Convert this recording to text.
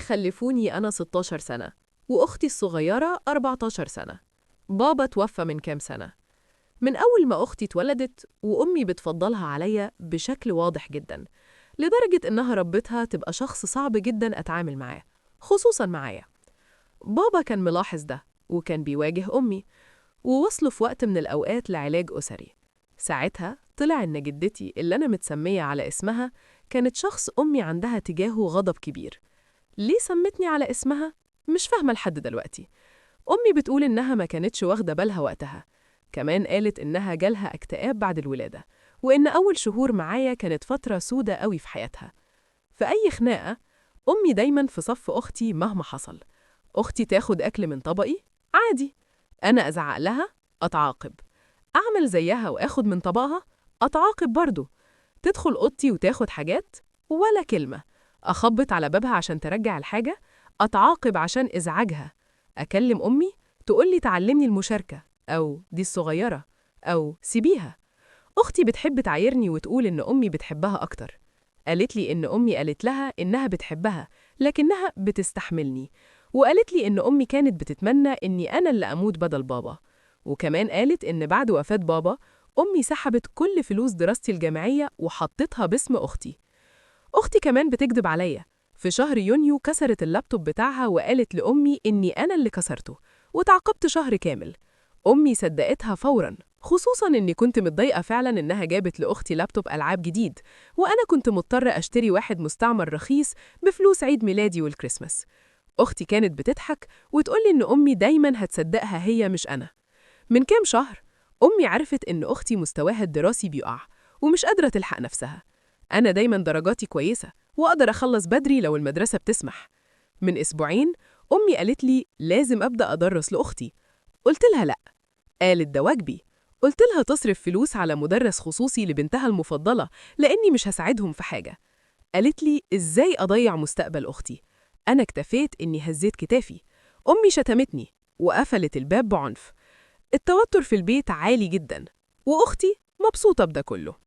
خلفوني أنا 16 سنة وأختي الصغيرة 14 سنة. بابا توفى من كام سنة. من أول ما أختي اتولدت وأمي بتفضلها عليا بشكل واضح جدا، لدرجة إنها ربتها تبقى شخص صعب جدا أتعامل معاه، خصوصا معايا. بابا كان ملاحظ ده وكان بيواجه أمي، ووصلوا في وقت من الأوقات لعلاج أسري. ساعتها طلع إن جدتي اللي أنا متسمية على اسمها كانت شخص أمي عندها تجاهه غضب كبير. ليه سمتني على اسمها؟ مش فاهمة لحد دلوقتي. أمي بتقول إنها ما كانتش واخدة بالها وقتها. كمان قالت إنها جالها اكتئاب بعد الولادة، وإن أول شهور معايا كانت فترة سودة قوي في حياتها. في أي خناقة، أمي دايماً في صف أختي مهما حصل. أختي تاخد أكل من طبقي؟ عادي. أنا أزعق لها؟ أتعاقب. أعمل زيها وأخد من طبقها؟ أتعاقب برضو. تدخل أوضتي وتاخد حاجات؟ ولا كلمة. أخبط على بابها عشان ترجع الحاجة؟ أتعاقب عشان إزعاجها. أكلم أمي؟ تقولي تعلمني المشاركة، أو دي الصغيرة، أو سيبيها. أختي بتحب تعايرني وتقول إن أمي بتحبها أكتر. قالت لي إن أمي قالت لها إنها بتحبها لكنها بتستحملني، وقالت لي إن أمي كانت بتتمنى إني أنا اللي أموت بدل بابا. وكمان قالت إن بعد وفاة بابا أمي سحبت كل فلوس دراستي الجامعية وحطتها باسم أختي. أختي كمان بتكذب عليا. في شهر يونيو كسرت اللابتوب بتاعها وقالت لأمي إني أنا اللي كسرته، وتعاقبت شهر كامل. أمي صدقتها فوراً، خصوصاً إني كنت متضايقة فعلاً إنها جابت لأختي لابتوب ألعاب جديد، وأنا كنت مضطرة أشتري واحد مستعمل رخيص بفلوس عيد ميلادي والكريسماس. أختي كانت بتضحك وتقولي إن أمي دايماً هتصدقها هي مش أنا. من كام شهر أمي عرفت إن أختي مستواها الدراسي بيقع ومش قادرة تلحق نفسها. أنا دايماً درجاتي كويسة وأقدر أخلص بدري لو المدرسة بتسمح. من أسبوعين أمي قالت لي لازم أبدأ أدرس لأختي. قلت لها لأ. قالت ده واجبي. قلت لها تصرف فلوس على مدرس خصوصي لبنتها المفضلة لأني مش هساعدهم في حاجة. قالت لي إزاي أضيع مستقبل أختي؟ أنا اكتفيت إني هزيت كتافي. أمي شتمتني وقفلت الباب بعنف. التوتر في البيت عالي جدا، وأختي مبسوطة بده كله.